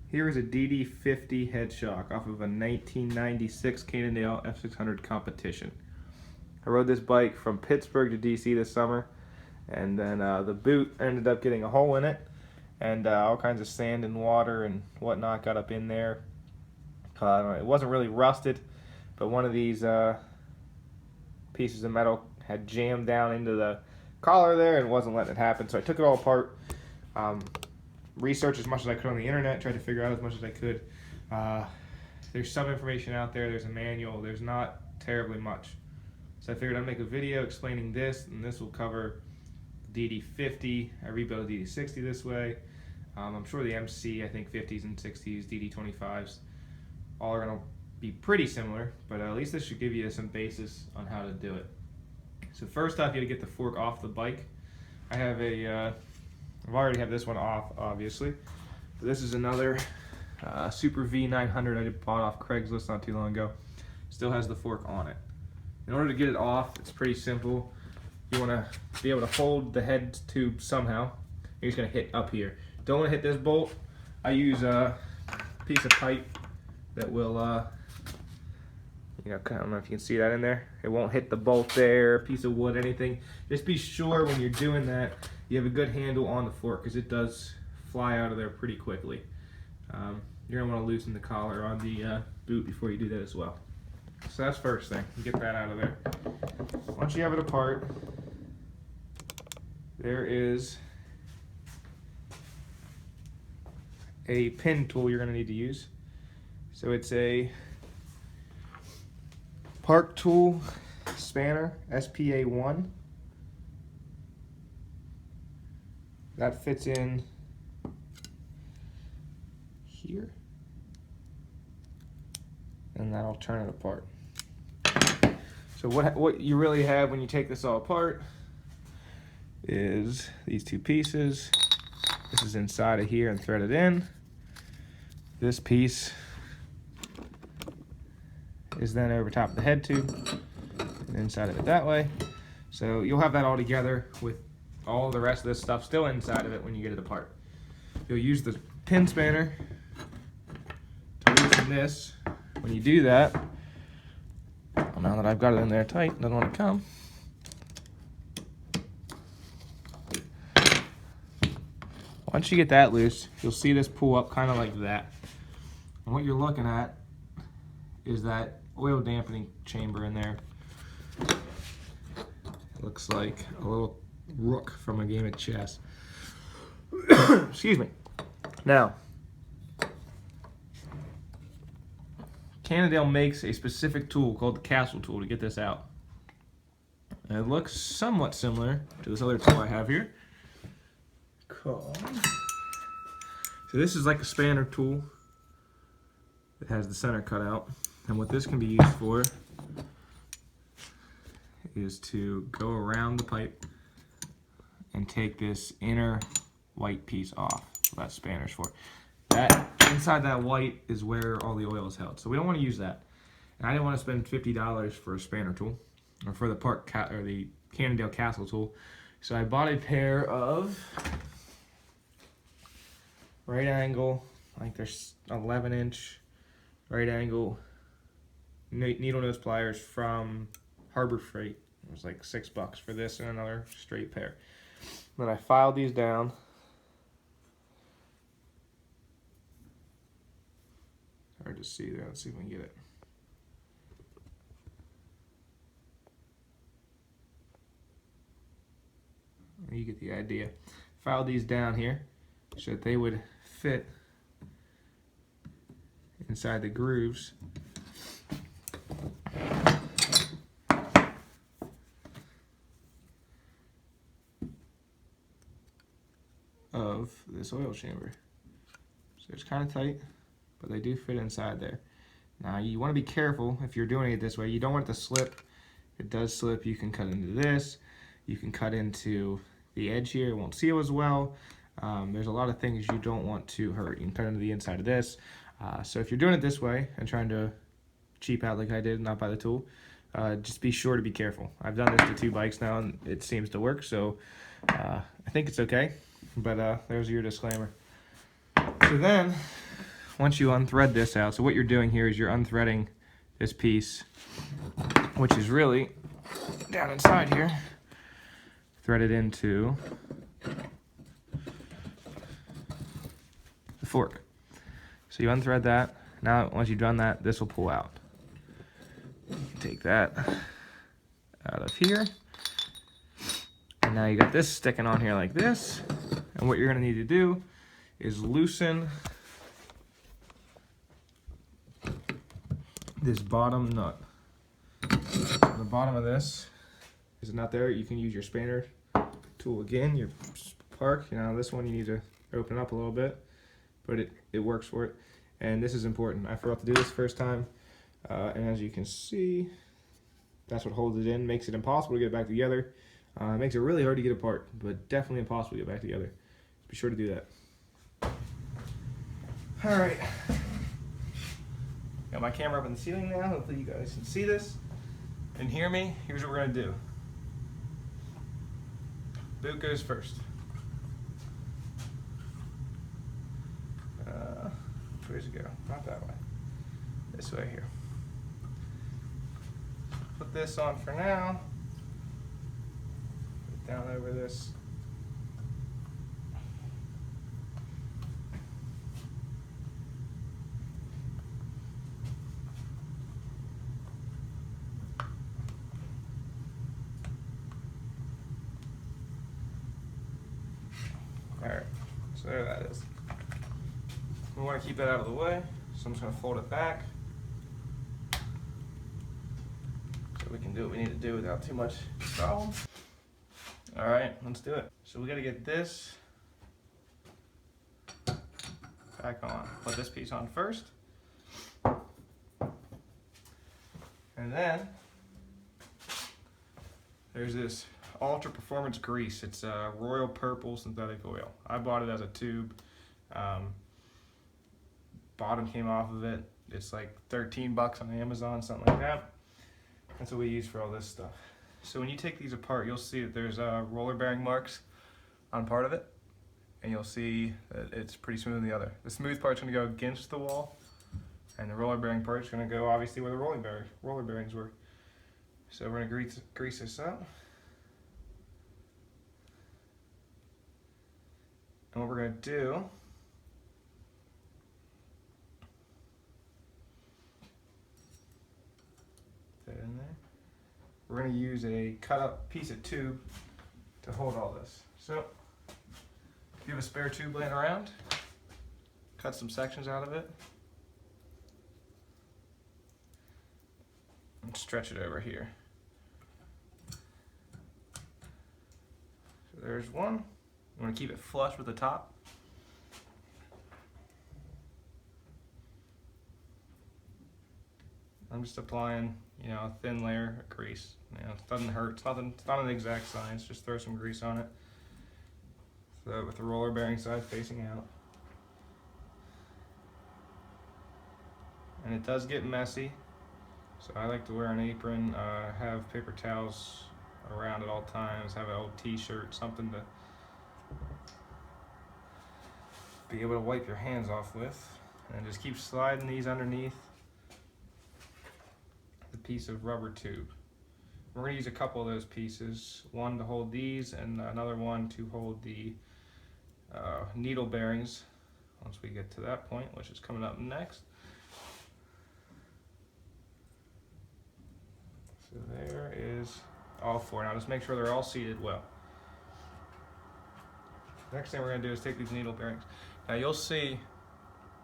Here is a DD50 Headshok off of a 1996 Cannondale F600 competition. I rode this bike from Pittsburgh to DC this summer, and then the boot ended up getting a hole in it, and all kinds of sand and water and whatnot got up in there. It wasn't really rusted, but one of these pieces of metal had jammed down into the collar there and wasn't letting it happen, so I took it all apart. Researched as much as I could on the internet, tried to figure out as much as I could. There's some information out there, there's a manual, there's not terribly much. So I figured I'd make a video explaining this, and this will cover DD50. I rebuilt a DD60 this way. I'm sure the MC, I think 50s and 60s, DD25s, all are going to be pretty similar, but at least this should give you some basis on how to do it. So first off, you got to get the fork off the bike. I have I've already have this one off, obviously. But this is another Super V900 I bought off Craigslist not too long ago. Still has the fork on it. In order to get it off, it's pretty simple. You want to be able to hold the head tube somehow. You're just going to hit up here. Don't want to hit this bolt. I use a piece of pipe that will, I don't know if you can see that in there. It won't hit the bolt there, a piece of wood, anything. Just be sure when you're doing that, you have a good handle on the fork, because it does fly out of there pretty quickly. You're going to want to loosen the collar on the boot before you do that as well. So that's first thing, get that out of there. Once you have it apart, there is a pin tool you're going to need to use. So it's a Park Tool spanner, SPA1. That fits in here, and that'll turn it apart. So what you really have when you take this all apart is these two pieces. This is inside of here and threaded in. This piece is then over top of the head tube and inside of it that way. So you'll have that all together with all the rest of this stuff still inside of it when you get it apart. You'll use the pin spanner to loosen this. When you do that, well, now that I've got it in there tight, doesn't want to come. Once you get that loose, you'll see this pull up kind of like that. And what you're looking at is that oil dampening chamber in there. It looks like a little rook from a game of chess. Excuse me. Now, Cannondale makes a specific tool called the castle tool to get this out. And it looks somewhat similar to this other tool I have here. So this is like a spanner tool that has the center cut out. And what this can be used for is to go around the pipe and take this inner white piece off. So that spanner's for. That inside that white is where all the oil is held. So we don't want to use that. And I didn't want to spend $50 for a spanner tool or for the Cannondale Castle tool. So I bought a pair of right angle, I think there's 11-inch right angle needle nose pliers from Harbor Freight. It was like $6 for this and another straight pair. Then I filed these down. Hard to see there. Let's see if we can get it. You get the idea. Filed these down here so that they would fit inside the grooves of this oil chamber. So it's kind of tight, but they do fit inside there. Now you want to be careful if you're doing it this way. You don't want it to slip. If it does slip, you can cut into this. You can cut into the edge here. It won't seal as well. There's a lot of things you don't want to hurt. You can cut into the inside of this. So if you're doing it this way and trying to cheap out like I did, not buy the tool, just be sure to be careful. I've done this to 2 bikes now and it seems to work, so I think it's okay. But there's your disclaimer. So then once you unthread this out, so what you're doing here is you're unthreading this piece, which is really down inside here, threaded into the fork. So you unthread that. Now, once you've done that, this will pull out. Take that out of here. And now you got this sticking on here like this. And what you're gonna need to do is loosen this bottom nut. On the bottom of this is a nut there. You can use your spanner tool again, your spark. You know, this one you need to open up a little bit, but it works for it. And this is important. I forgot to do this first time. And as you can see, that's what holds it in, makes it impossible to get it back together. It makes it really hard to get apart, but definitely impossible to get back together. Be sure to do that. All right. Got my camera up in the ceiling now. Hopefully you guys can see this and hear me. Here's what we're gonna do. Boot goes first. Which way does it go? Not that way. This way here. Put this on for now. Put it down over this. Alright, so there that is. We want to keep that out of the way, so I'm just going to fold it back so we can do what we need to do without too much problem. Alright, let's do it. So we got to get this back on. Put this piece on first. And then there's this Ultra Performance grease. It's a royal purple synthetic oil. I bought it as a tube. Bottom came off of it. It's like 13 bucks on Amazon, something like that. That's what we use for all this stuff. So when you take these apart, you'll see that there's roller bearing marks on part of it, and you'll see that it's pretty smooth on the other. The smooth part's gonna go against the wall, and the roller bearing part's gonna go obviously where the roller bearings were. So we're gonna grease this up. And what we're gonna do in there. We're going to use a cut up piece of tube to hold all this. So if you have a spare tube laying around, cut some sections out of it and stretch it over here. So there's one. I'm going to keep it flush with the top. I'm just applying, you know, a thin layer of grease. You know, it doesn't hurt. It's not an exact science. Just throw some grease on it. So with the roller bearing side facing out. And it does get messy. So I like to wear an apron, have paper towels around at all times, have an old t-shirt, something to be able to wipe your hands off with. And just keep sliding these underneath the piece of rubber tube. We're going to use a couple of those pieces, one to hold these and another one to hold the needle bearings once we get to that point, which is coming up next. So there is all four. Now just make sure they're all seated well. Next thing we're going to do is take these needle bearings. Now you'll see,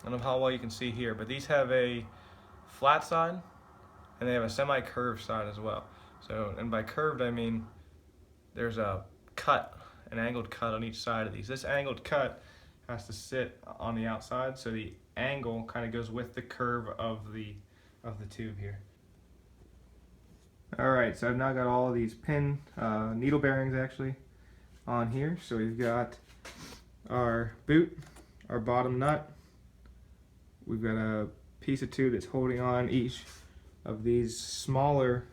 I don't know how well you can see here, but these have a flat side and they have a semi-curved side as well. So, and by curved I mean there's a cut, an angled cut on each side of these. This angled cut has to sit on the outside, so the angle kind of goes with the curve of the tube here. Alright, so I've now got all of these pin needle bearings actually on here. So we've got our boot, our bottom nut, we've got a piece of tube that's holding on each of these smaller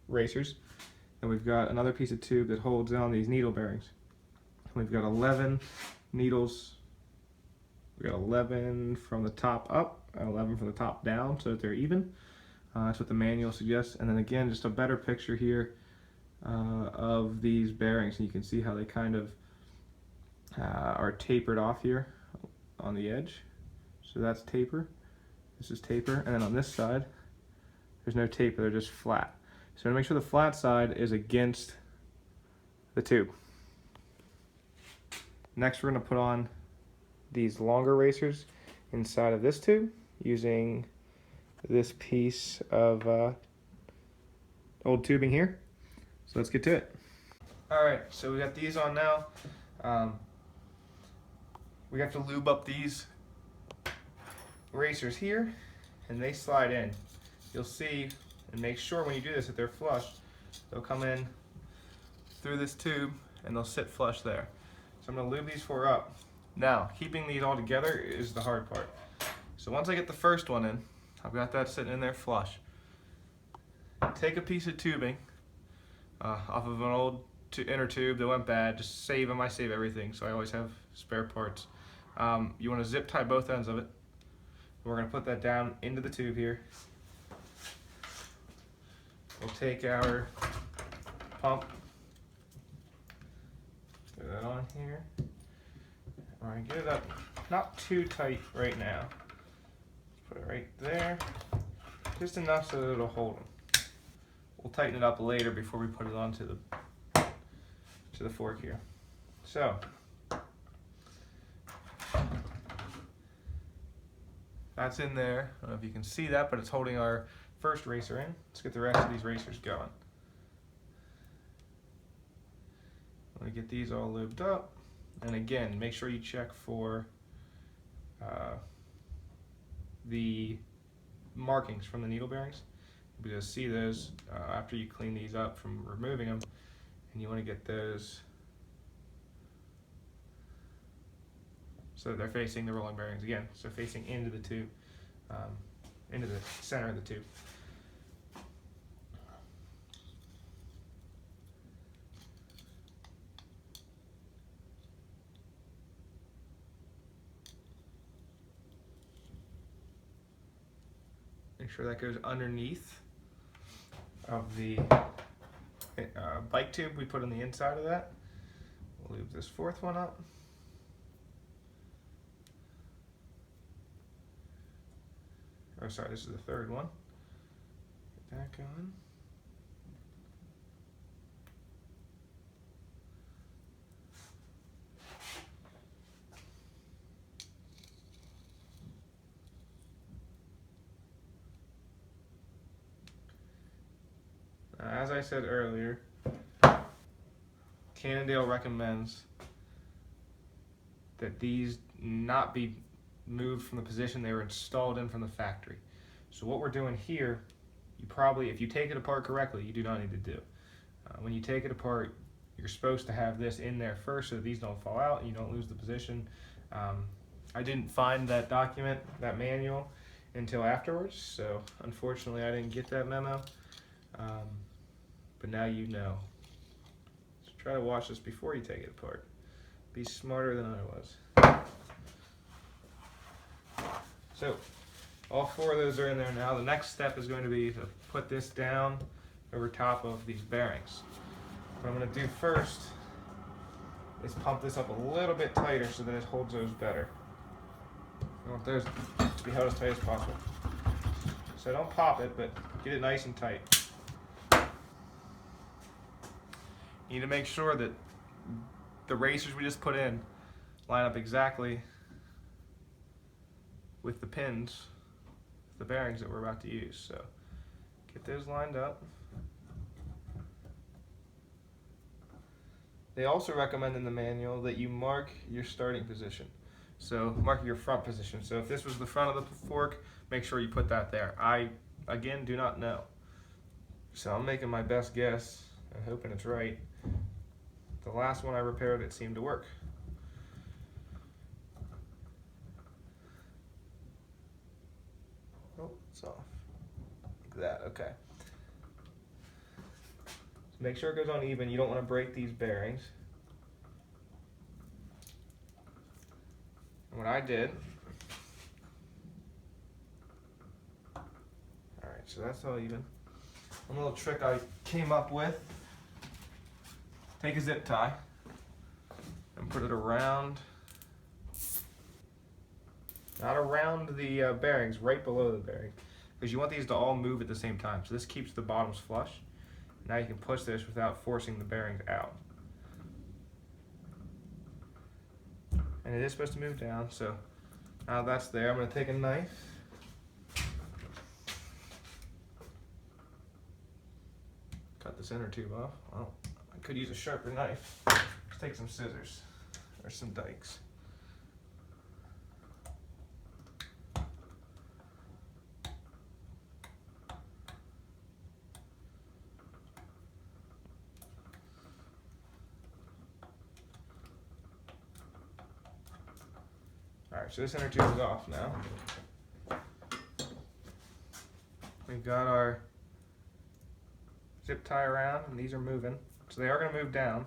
racers, and we've got another piece of tube that holds on these needle bearings. We've got 11 needles We got 11 from the top up and 11 from the top down so that they're even. That's what the manual suggests. And then again, just a better picture here of these bearings. And you can see how they kind of are tapered off here on the edge. So that's taper. This is taper. And then on this side, there's no taper, they're just flat. So to make sure the flat side is against the tube. Next, we're going to put on these longer racers inside of this tube using this piece of old tubing here. So let's get to it. Alright, so we got these on now. We have to lube up these racers here, and they slide in. You'll see, and make sure when you do this that they're flush. They'll come in through this tube and they'll sit flush there. So I'm going to lube these four up. Now, keeping these all together is the hard part. So once I get the first one in, I've got that sitting in there flush. Take a piece of tubing off of an old inner tube that went bad. Just save them. I save everything, so I always have spare parts. You want to zip tie both ends of it. We're going to put that down into the tube here. We'll take our pump, put that on here. We're going to get it up, not too tight right now. Put it right there, just enough so that it'll hold them. We'll tighten it up later before we put it onto the fork here. So, that's in there. I don't know if you can see that, but it's holding our first racer in. Let's get the rest of these racers going. I'm going to get these all lubed up. And again, make sure you check for the markings from the needle bearings. You'll just see those after you clean these up from removing them. And you want to get those so that they're facing the rolling bearings again. So facing into the tube, into the center of the tube. Make sure that goes underneath of the bike tube we put on the inside of that. We'll lube this fourth one up. Oh, sorry, this is the third one. Get that going. As I said earlier, Cannondale recommends that these not be moved from the position they were installed in from the factory. So what we're doing here, you probably, if you take it apart correctly, you do not need to do. When you take it apart, you're supposed to have this in there first so that these don't fall out and you don't lose the position. I didn't find that document, that manual, until afterwards, so unfortunately I didn't get that memo. But now you know. So try to watch this before you take it apart. Be smarter than I was. So, all four of those are in there now. The next step is going to be to put this down over top of these bearings. What I'm going to do first is pump this up a little bit tighter so that it holds those better. I want those to be held as tight as possible. So don't pop it, but get it nice and tight. You need to make sure that the racers we just put in line up exactly with the pins, the bearings that we're about to use. So get those lined up. They also recommend in the manual that you mark your starting position. So mark your front position. So if this was the front of the fork, make sure you put that there. I, again, do not know. So I'm making my best guess and hoping it's right. The last one I repaired, it seemed to work. Oh, it's off. Like that, okay. So make sure it goes on even. You don't want to break these bearings. And what I did, alright, so that's all even. One little trick I came up with, take a zip tie and put it around, not around the bearings, right below the bearing, because you want these to all move at the same time. So this keeps the bottoms flush. Now you can push this without forcing the bearings out. And it is supposed to move down, so now that's there. I'm going to take a knife. Cut this inner tube off. Well, I could use a sharper knife. Let's take some scissors or some dikes. Alright, so this inner tube is off now. We've got our zip tie around, and these are moving. So they are going to move down.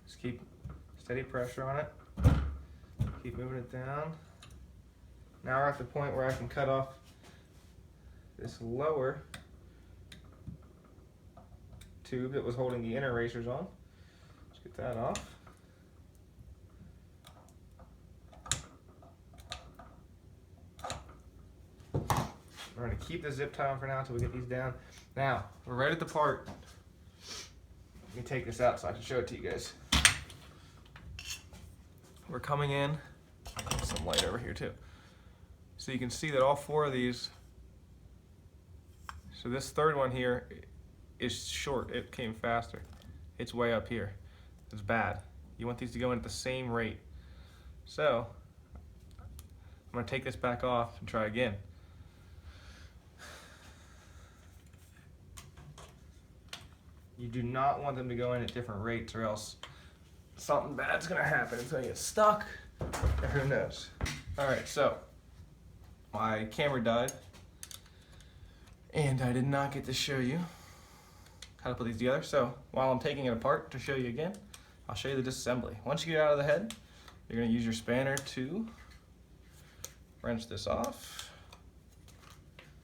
Just keep steady pressure on it. Keep moving it down. Now we're at the point where I can cut off this lower tube that was holding the inner racers on. Let's get that off. We're going to keep the zip tie on for now until we get these down. Now, we're right at the part. Let me take this out so I can show it to you guys. We're coming in. Some light over here too. So you can see that all four of these, so this third one here is short. It came faster. It's way up here. It's bad. You want these to go in at the same rate. So I'm going to take this back off and try again. You do not want them to go in at different rates, or else something bad's going to happen. It's going to get stuck, or who knows. Alright, so my camera died, and I did not get to show you how to put these together. So while I'm taking it apart to show you again, I'll show you the disassembly. Once you get out of the head, you're going to use your spanner to wrench this off.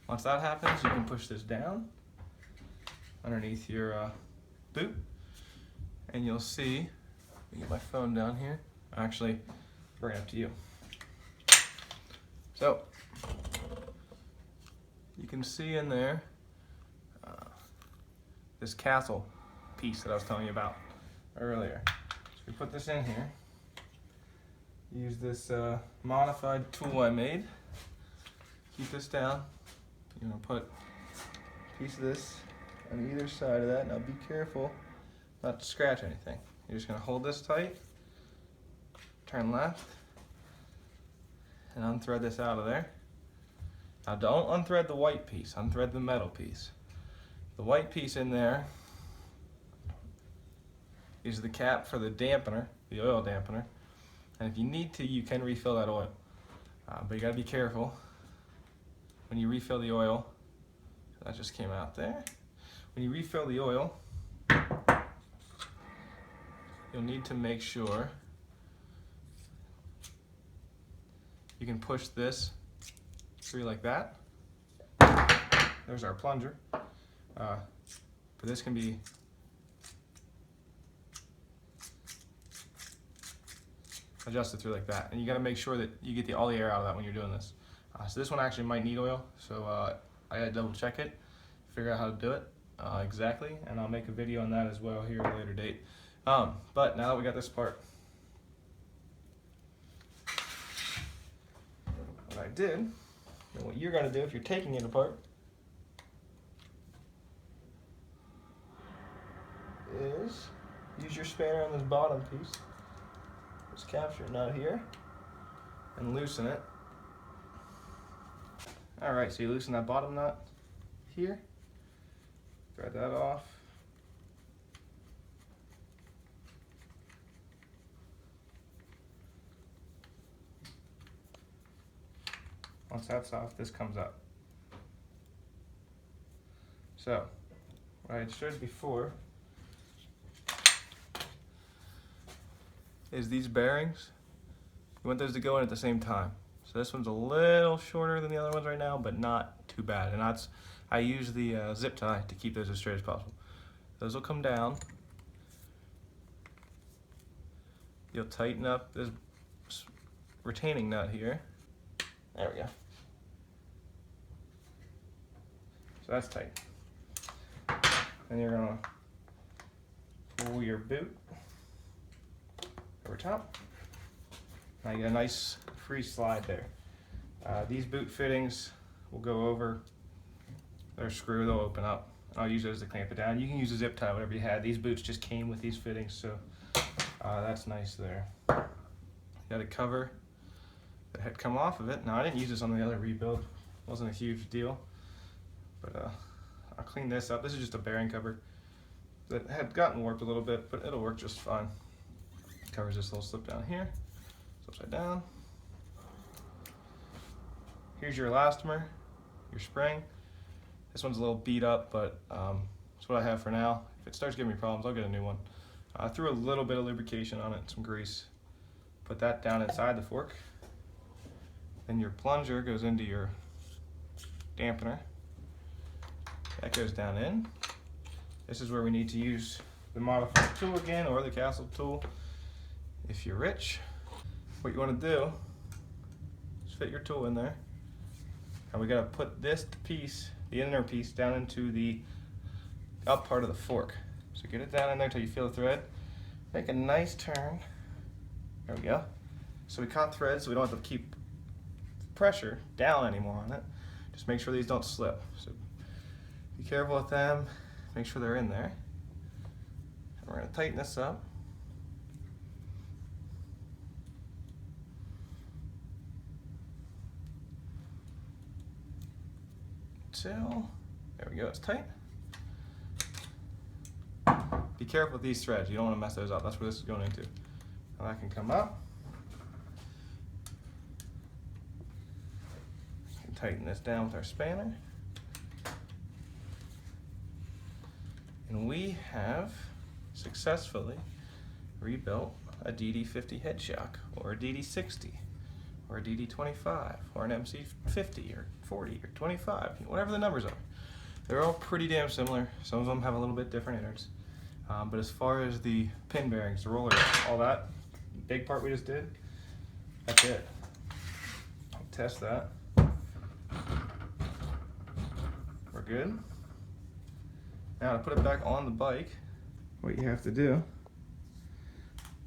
Once that happens, you can push this down underneath your boot, and you'll see, let me get my phone down here, actually bring it up to you. So you can see in there this castle piece that I was telling you about earlier. So we put this in here, use this modified tool I made, keep this down. You're going to put a piece of this on either side of that. Now be careful not to scratch anything. You're just going to hold this tight, turn left, and unthread this out of there. Now don't unthread the white piece, unthread the metal piece. The white piece in there is the cap for the dampener, the oil dampener. And if you need to, you can refill that oil. But you gotta be careful when you refill the oil. That just came out there. When you refill the oil, you'll need to make sure you can push this through like that. There's our plunger. But this can be adjusted through like that. And you got to make sure that you get all the air out of that when you're doing this. So this one actually might need oil, so I got to double check it, figure out how to do it exactly, and I'll make a video on that as well here at a later date. But now that we got this part, what I did, and what you're going to do if you're taking it apart, is use your spanner on this bottom piece, just capture it out here, and loosen it. Alright, so you loosen that bottom nut here, thread that off. Once that's off, this comes up. So, what I had showed before is these bearings. You want those to go in at the same time. So this one's a little shorter than the other ones right now, but not too bad. And I use the zip tie to keep those as straight as possible. Those will come down. You'll tighten up this retaining nut here. There we go. So that's tight. Then you're gonna pull your boot over top. Now you get a nice free slide there. These boot fittings will go over their screw, they'll open up. I'll use those to clamp it down. You can use a zip tie, whatever you had. These boots just came with these fittings, so that's nice there. Got a cover that had come off of it. Now I didn't use this on the other rebuild. It wasn't a huge deal, but I'll clean this up. This is just a bearing cover that had gotten warped a little bit, but it'll work just fine. Covers this little slip down here. It's upside down. Here's your elastomer, your spring. This one's a little beat up, but that's what I have for now. If it starts giving me problems, I'll get a new one. I threw a little bit of lubrication on it, some grease. Put that down inside the fork. Then your plunger goes into your dampener. That goes down in. This is where we need to use the modified tool again, or the castle tool if you're rich. What you want to do is fit your tool in there. And we got to put this piece, the inner piece, down into the up part of the fork. So get it down in there until you feel the thread. Make a nice turn. There we go. So we caught threads, so we don't have to keep pressure down anymore on it. Just make sure these don't slip. So be careful with them. Make sure they're in there. And we're going to tighten this up. Till, there we go, it's tight. Be careful with these threads, you don't want to mess those up. That's where this is going into. Now that can come up. We can tighten this down with our spanner. And we have successfully rebuilt a DD50 Headshok, or a DD60, or a DD25, or an MC50, or 40, or 25, whatever the numbers are. They're all pretty damn similar. Some of them have a little bit different innards. But as far as the pin bearings, the rollers, all that big part we just did, that's it. I'll test that. We're good. Now to put it back on the bike, what you have to do,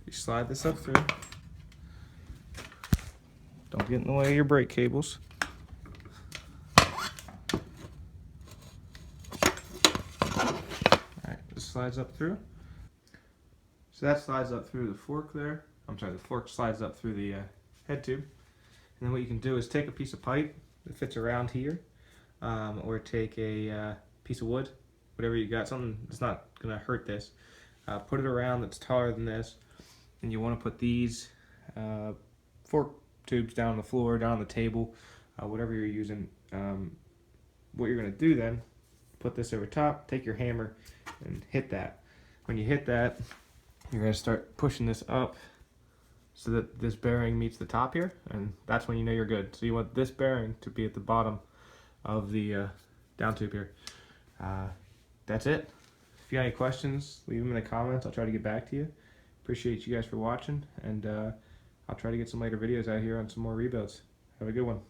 you slide this up through. Don't get in the way of your brake cables. Alright, this slides up through. So that slides up through the fork there. I'm sorry, the fork slides up through the head tube. And then what you can do is take a piece of pipe that fits around here, or take a piece of wood, whatever you got, something that's not going to hurt this. Put it around that's taller than this, and you want to put these fork tubes down on the floor, down on the table, whatever you're using. What you're going to do then, put this over top, take your hammer and hit that. When you hit that, you're going to start pushing this up so that this bearing meets the top here, and that's when you know you're good. So you want this bearing to be at the bottom of the down tube here. That's it. If you got any questions, leave them in the comments. I'll try to get back to you. Appreciate you guys for watching, and I'll try to get some later videos out here on some more rebuilds. Have a good one.